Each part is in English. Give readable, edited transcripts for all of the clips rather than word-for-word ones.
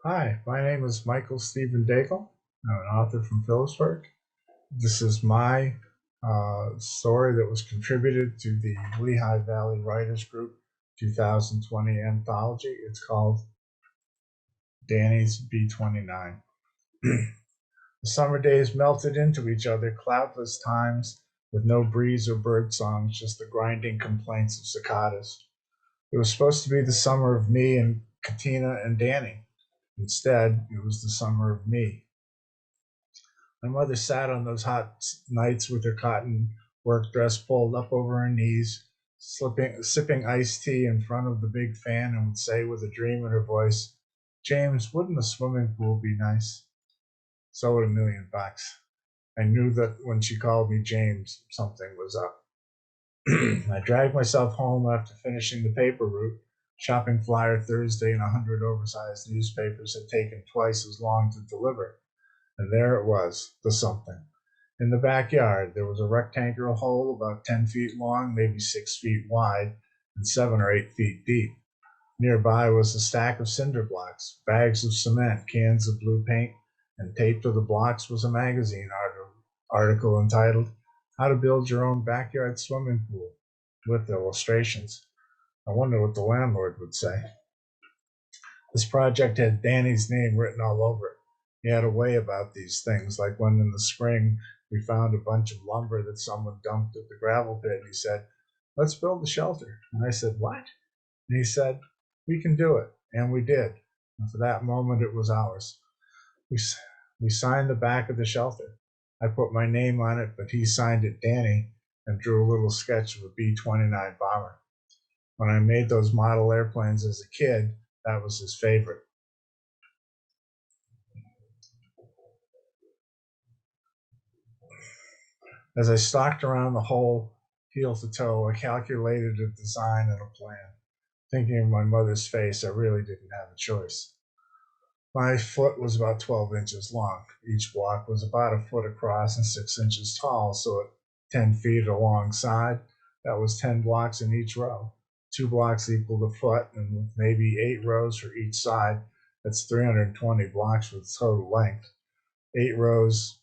Hi, my name is Michael Stephen Daigle. I'm an author from Phillipsburg. This is my story that was contributed to the Lehigh Valley Writers Group 2020 anthology. It's called Danny's B-29. The summer days melted into each other, cloudless times with no breeze or bird songs, just the grinding complaints of cicadas. It was supposed to be the summer of me and Katina and Danny. Instead, it was the summer of me. My mother sat on those hot nights with her cotton work dress pulled up over her knees, sipping iced tea in front of the big fan, and would say with a dream in her voice, James, wouldn't a swimming pool be nice? So would $1,000,000. I knew that when she called me James, something was up. I dragged myself home after finishing the paper route. Shopping flyer Thursday and 100 oversized newspapers had taken twice as long to deliver. And there it was, the something. In the backyard, there was a rectangular hole about 10 feet long, maybe 6 feet wide, and 7 or 8 feet deep. Nearby was a stack of cinder blocks, bags of cement, cans of blue paint, and taped to the blocks was a magazine article entitled How to Build Your Own Backyard Swimming Pool with illustrations. I wonder what the landlord would say. This project had Danny's name written all over it. He had a way about these things, like when in the spring we found a bunch of lumber that someone dumped at the gravel pit, and he said, Let's build a shelter. And I said, What? And he said, We can do it. And we did. And for that moment, it was ours. We, we signed the back of the shelter. I put my name on it, but he signed it Danny and drew a little sketch of a B-29 bomber. When I made those model airplanes as a kid, that was his favorite. As I stalked around the hole, heel to toe, I calculated a design and a plan. Thinking of my mother's face, I really didn't have a choice. My foot was about 12 inches long. Each block was about a foot across and 6 inches tall, so at 10 feet alongside, that was 10 blocks in each row. 2 blocks equaled a foot, and with maybe 8 rows for each side, that's 320 blocks with total length. 8 rows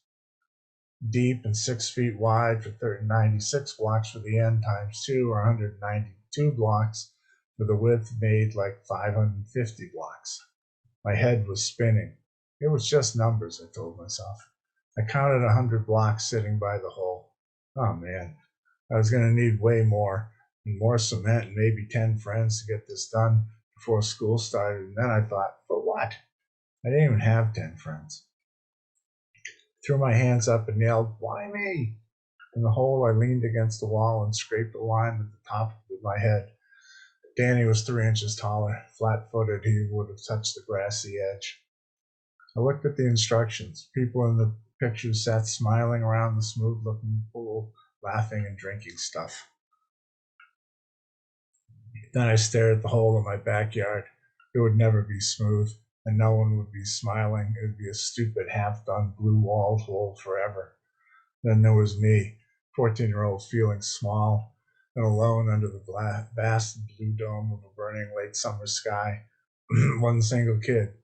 deep and 6 feet wide for 96 blocks for the end times 2 or 192 blocks for the width made like 550 blocks. My head was spinning. It was just numbers, I told myself. I counted 100 blocks sitting by the hole. Oh man, I was going to need way more, and more cement, and maybe 10 friends to get this done before school started. And then I thought, for what? I didn't even have 10 friends. Threw my hands up and yelled, Why me? In the hole, I leaned against the wall and scraped a line at the top of my head. Danny was 3 inches taller. Flat footed, he would have touched the grassy edge. I looked at the instructions. People in the pictures sat smiling around the smooth looking pool, laughing and drinking stuff. Then I stared at the hole in my backyard. It would never be smooth, and no one would be smiling. It would be a stupid, half done, blue walled hole forever. Then there was me, 14-year-old, feeling small and alone under the vast blue dome of a burning late summer sky. One single kid,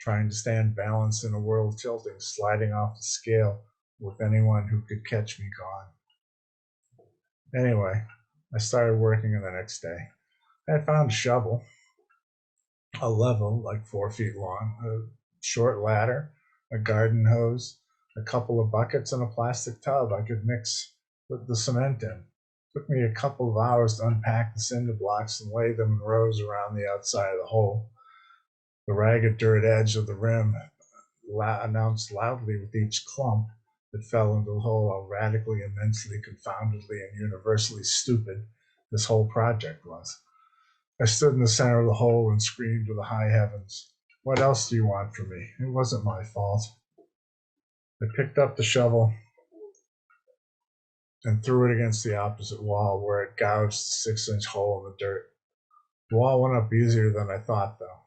trying to stand balanced in a world tilting, sliding off the scale with anyone who could catch me gone. Anyway, I started working the next day. I had found a shovel, a level like 4 feet long, a short ladder, a garden hose, a couple of buckets, and a plastic tub I could mix with the cement in. It took me a couple of hours to unpack the cinder blocks and lay them in rows around the outside of the hole. The ragged dirt edge of the rim announced loudly with each clump that fell into the hole how radically, immensely, confoundedly, and universally stupid this whole project was. I stood in the center of the hole and screamed to the high heavens, What else do you want from me? It wasn't my fault. I picked up the shovel and threw it against the opposite wall where it gouged a 6 inch hole in the dirt. The wall went up easier than I thought, though.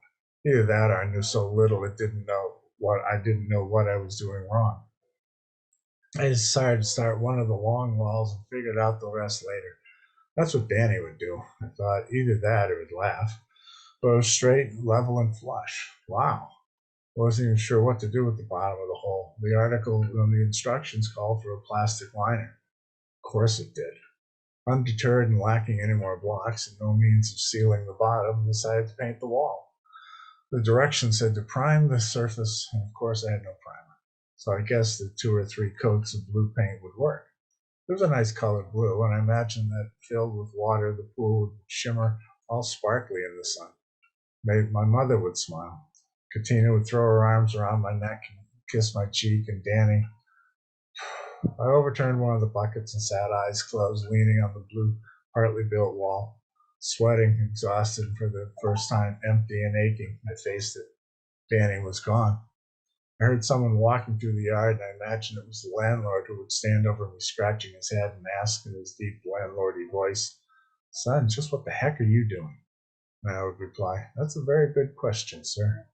Either that or I knew so little it didn't know what I didn't know what I was doing wrong. I decided to start one of the long walls and figured out the rest later. That's what Danny would do. I thought either that or he'd laugh. but it was straight, level, and flush. Wow. I wasn't even sure what to do with the bottom of the hole. The article on the instructions called for a plastic liner. Of course it did. Undeterred and lacking any more blocks and no means of sealing the bottom, I decided to paint the wall. The directions said to prime the surface, and of course I had no primer. So I guessed that 2 or 3 coats of blue paint would work. It was a nice colored blue, and I imagined that filled with water, the pool would shimmer all sparkly in the sun. Maybe my mother would smile. Katina would throw her arms around my neck and kiss my cheek, and Danny. I overturned one of the buckets and sat eyes closed, leaning on the blue, partly built wall. Sweating, exhausted for the first time, empty and aching, I faced it. Danny was gone. I heard someone walking through the yard, and I imagined it was the landlord who would stand over me, scratching his head and ask in his deep, landlordy voice, "Son, just what the heck are you doing?" And I would reply, "That's a very good question, sir."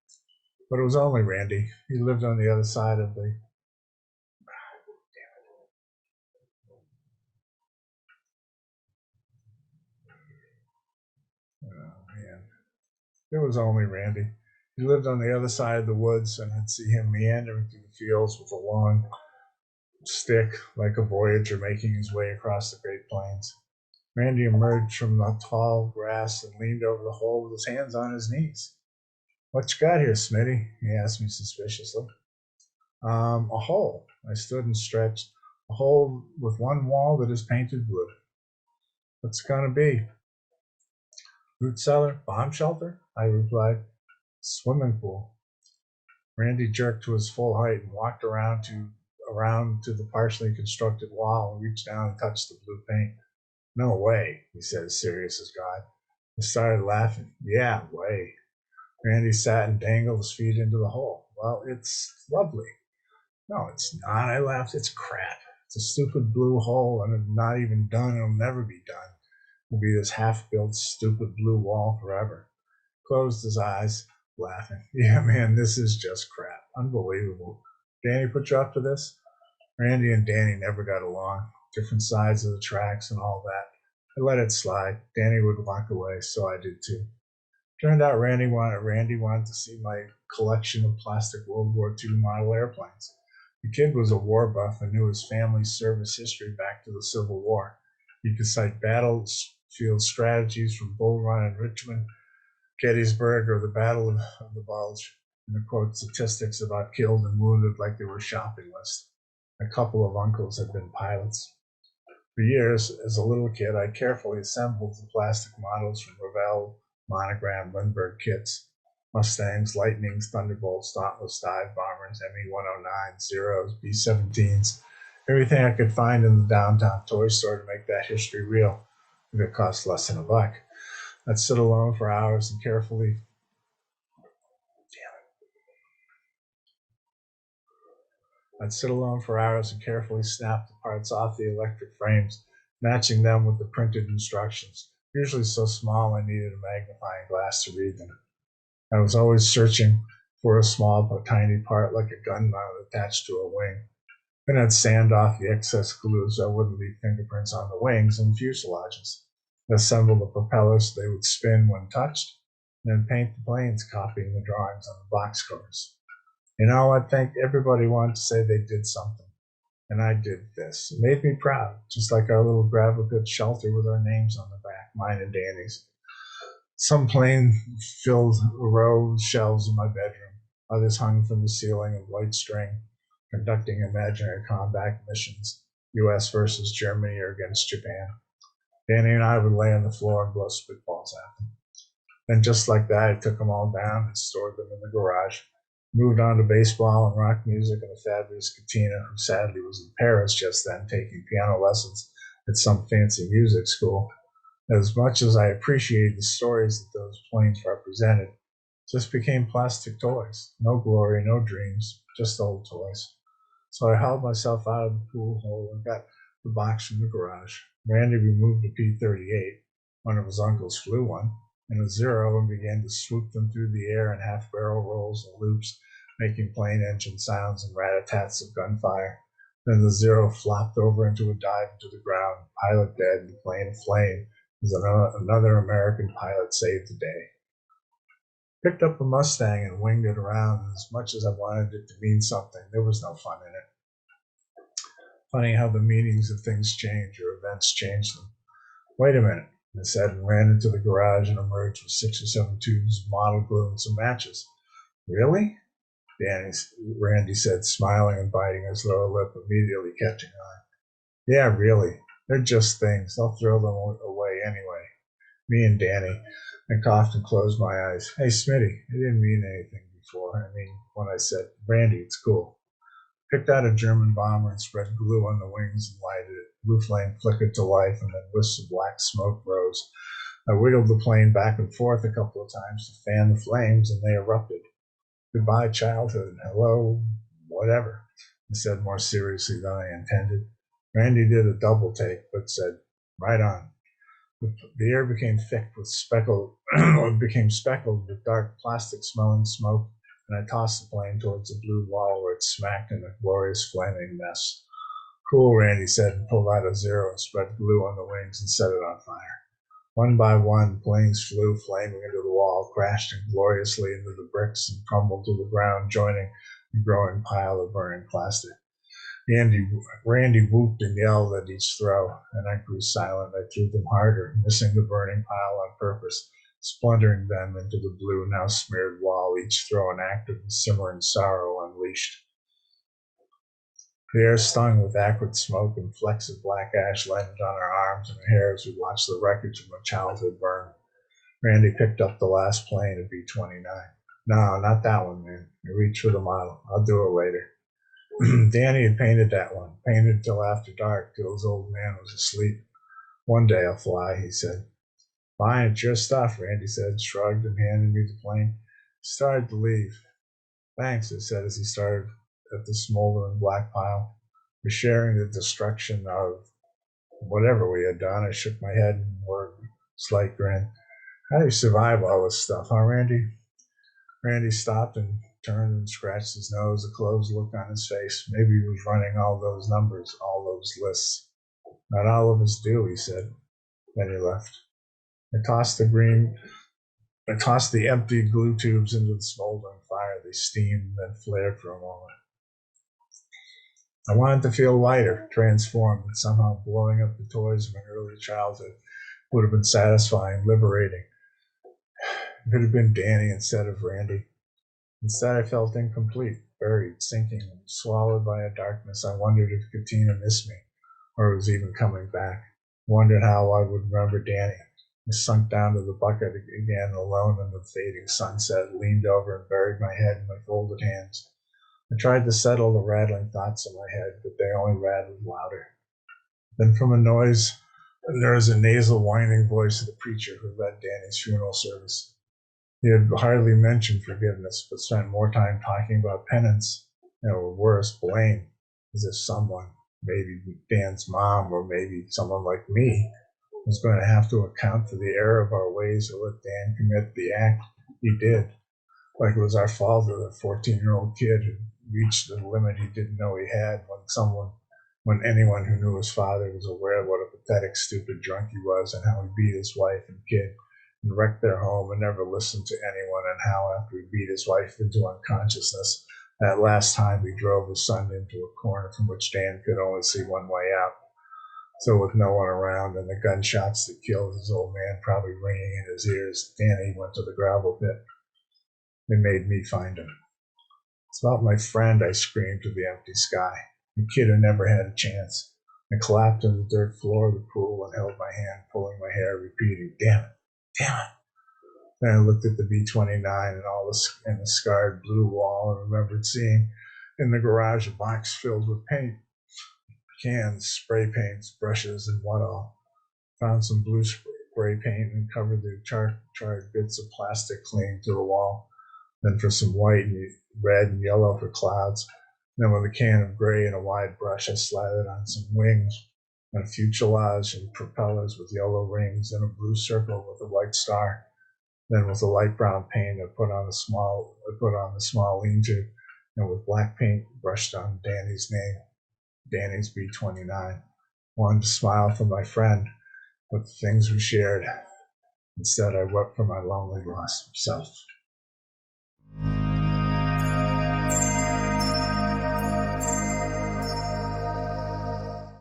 But it was only Randy. He lived on the other side of the. Oh, man. It was only Randy. He lived on the other side of the woods, and I'd see him meandering through the fields with a long stick like a voyager making his way across the Great Plains. Randy emerged from the tall grass and leaned over the hole with his hands on his knees. "What you got here, Smitty?" he asked me suspiciously. A hole. I stood and stretched. A hole with one wall that is painted blue. "What's it gonna be?" "Root cellar? Bomb shelter?" I replied. "Swimming pool." Randy jerked to his full height and walked around to the partially constructed wall and reached down and touched the blue paint. "No way," he said, as serious as God. I started laughing. "Yeah, way." Randy sat and dangled his feet into the hole. "Well, it's lovely." "No, it's not," I laughed. "It's crap. It's a stupid blue hole, and it's not even done. It'll never be done. It'll be this half-built, stupid blue wall forever." Closed his eyes, laughing. "Yeah, man, this is just crap. Unbelievable. Danny put you up to this?" Randy and Danny never got along. Different sides of the tracks and all that. I let it slide. Danny would walk away, so I did too. Turned out Randy wanted to see my collection of plastic World War II model airplanes. The kid was a war buff and knew his family's service history back to the Civil War. He could cite battlefield strategies from Bull Run and Richmond, Gettysburg, or the Battle of the Bulge, and to quote statistics about killed and wounded like they were shopping lists. A couple of uncles had been pilots. For years, as a little kid, I carefully assembled the plastic models from Revell monogram Lindbergh kits. Mustangs, Lightnings, Thunderbolts, Dauntless dive bombers, ME-109, Zeros, B-17s, everything I could find in the downtown toy store to make that history real, if it cost less than $1. I'd sit alone for hours and carefully snap the parts off the electric frames, matching them with the printed instructions, usually so small I needed a magnifying glass to read them. I was always searching for a small but tiny part like a gun mount attached to a wing. Then I'd sand off the excess glue so I wouldn't leave fingerprints on the wings and fuselages. I'd assemble the propellers so they would spin when touched, and then paint the planes copying the drawings on the box covers. I think everybody wanted to say they did something. And I did this. It made me proud, just like our little gravel pit shelter with our names on the back, mine and Danny's. Some plane filled a row of shelves in my bedroom. Others hung from the ceiling of light string, conducting imaginary combat missions, U.S. versus Germany or against Japan. Danny and I would lay on the floor and blow spitballs at them. Then, just like that, I took them all down and stored them in the garage. Moved on to baseball and rock music and the fabulous Katina, who sadly was in Paris just then taking piano lessons at some fancy music school. As much as I appreciated the stories that those planes represented, just became plastic toys. No glory, no dreams, just old toys. So I hauled myself out of the pool hole and got the box from the garage. Randy removed a P-38, one of his uncles flew one, and a Zero, and began to swoop them through the air in half-barrel rolls and loops, making plane engine sounds and rat-a-tats of gunfire. Then the Zero flopped over into a dive into the ground, pilot dead, and the plane aflame as another American pilot saved the day. Picked up a Mustang and winged it around, and as much as I wanted it to mean something, there was no fun in it. Funny how the meanings of things change or events change them. Wait a minute, I said, and ran into the garage and emerged with 6 or 7 tubes of model glue and some matches. Really? Randy said, smiling and biting his lower lip, immediately catching on. Yeah, really. They're just things. I'll throw them away anyway. Me and Danny. I coughed and closed my eyes. Hey, Smitty, I didn't mean anything before. I mean, when I said, Randy, it's cool. Picked out a German bomber and spread glue on the wings and lighted it. Blue flame flickered to life, and then wisps of black smoke rose. I wiggled the plane back and forth a couple of times to fan the flames, and they erupted. Goodbye, childhood. Hello, whatever, I said more seriously than I intended. Randy did a double take, but said, right on. The air became thick with speckled with dark plastic-smelling smoke, and I tossed the plane towards the blue wall where it smacked in a glorious flaming mess. Cool, Randy said, and pulled out a Zero and spread glue on the wings and set it on fire. One by one, planes flew flaming into the wall, crashed gloriously into the bricks, and crumbled to the ground, joining the growing pile of burning plastic. Randy whooped and yelled at each throw, and I grew silent. I threw them harder, missing the burning pile on purpose, splintering them into the blue, now smeared wall, each throw an act of simmering sorrow unleashed. The air stung with acrid smoke, and flecks of black ash landed on our arms and hair as we watched the wreckage of my childhood burn. Randy picked up the last plane, a B-29. No, not that one, man. I reached for the model. I'll do it later. Danny had painted that one, painted till after dark, till his old man was asleep. One day I'll fly, he said. Fine, it's your stuff, Randy said, shrugged and handed me the plane. He started to leave. Thanks, I said as he started at the smoldering black pile. For sharing the destruction of whatever we had done. I shook my head and wore a slight grin. How do you survive all this stuff, huh, Randy? Randy stopped and turned and scratched his nose, a closed look on his face. Maybe he was running all those numbers, all those lists. Not all of us do, he said. Then he left. I tossed the empty glue tubes into the smoldering fire. They steamed, then flared for a moment. I wanted to feel lighter, transformed, and somehow blowing up the toys of an early childhood would have been satisfying, liberating. It could have been Danny instead of Randy. Instead, I felt incomplete, buried, sinking, swallowed by a darkness. I wondered if Katina missed me, or was even coming back. Wondered how I would remember Danny. I sunk down to the bucket again, alone in the fading sunset, leaned over and buried my head in my folded hands. I tried to settle the rattling thoughts in my head, but they only rattled louder. Then from a noise, there was a nasal whining voice of the preacher who led Danny's funeral service. He had hardly mentioned forgiveness, but spent more time talking about penance, or worse, blame, as if someone, maybe Dan's mom, or maybe someone like me, was going to have to account for the error of our ways or let Dan commit the act he did, like it was our fault that a 14-year-old kid who reached the limit he didn't know he had when anyone who knew his father was aware of what a pathetic, stupid drunk he was and how he beat his wife and kid and wrecked their home and never listened to anyone, and how after he beat his wife into unconsciousness, that last time he drove his son into a corner from which Dan could only see one way out. So with no one around and the gunshots that killed his old man probably ringing in his ears, Danny went to the gravel pit. They made me find him. It's about my friend, I screamed to the empty sky. The kid who never had a chance. I collapsed on the dirt floor of the pool and held my hand, pulling my hair, repeating, damn it, damn it. Then I looked at the B-29 and the scarred blue wall and remembered seeing in the garage a box filled with paint, cans, spray paints, brushes, and what all. Found some blue spray paint and covered the charred bits of plastic clinging to the wall. Then for some white and red and yellow for clouds. Then with a can of gray and a wide brush, I slathered on some wings and a fuselage and propellers with yellow rings and a blue circle with a white star. Then with a light brown paint, I put on the small lean-to, and with black paint brushed on Danny's name, Danny's B-29. Wanted to smile for my friend, but the things we shared. Instead, I wept for my lonely lost self.